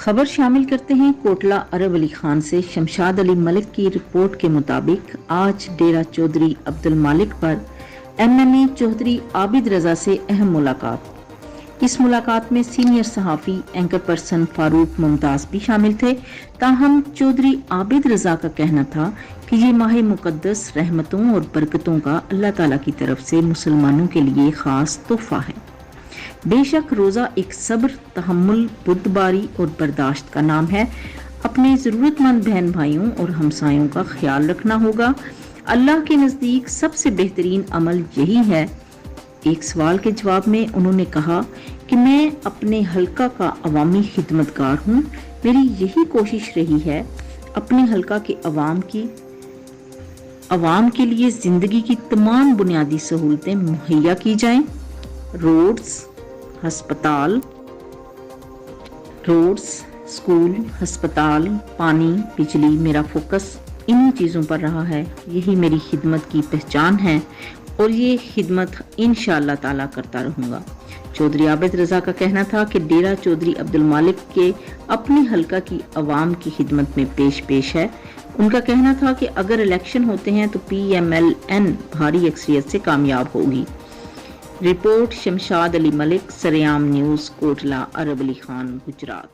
खबर शामिल करते हैं कोटला अरब अली खान से। शमशाद अली मलिक की रिपोर्ट के मुताबिक आज डेरा चौधरी अब्दुल मालिक पर एमएमई चौधरी आबिद रजा से अहम मुलाकात। इस मुलाकात में सीनियर सहाफ़ी एंकर पर्सन फारूक मुमताज भी शामिल थे। ताहम चौधरी आबिद रजा का कहना था कि ये माह मुकद्दस रहमतों और बरकतों का अल्लाह ताला की तरफ से मुसलमानों के लिए खास तोहफा है। बेशक रोज़ा एक सब्र, तहम्मुल, बुर्दबारी और बर्दाश्त का नाम है। अपने ज़रूरतमंद बहन भाइयों और हमसायों का ख्याल रखना होगा। अल्लाह के नज़दीक सबसे बेहतरीन अमल यही है। एक सवाल के जवाब में उन्होंने कहा कि मैं अपने हल्का का अवामी खिदमतगार हूँ। मेरी यही कोशिश रही है अपने हल्का के अवाम के लिए ज़िंदगी की तमाम बुनियादी सहूलतें मुहैया की जाएं। रोड्स, स्कूल, हस्पताल, पानी, बिजली, मेरा फोकस इन्हीं चीज़ों पर रहा है। यही मेरी खिदमत की पहचान है और ये खिदमत इंशाअल्लाह ताला करता रहूँगा। चौधरी आबिद रजा का कहना था कि डेरा चौधरी अब्दुल मालिक के अपने हल्का की अवाम की खिदमत में पेश है। उनका कहना था कि अगर इलेक्शन होते हैं तो PMLN भारी अक्सरियत से कामयाब होगी। रिपोर्ट शमशाद अली मलिक, सरेआम न्यूज़, कोटला अरब अली खान, गुजरात।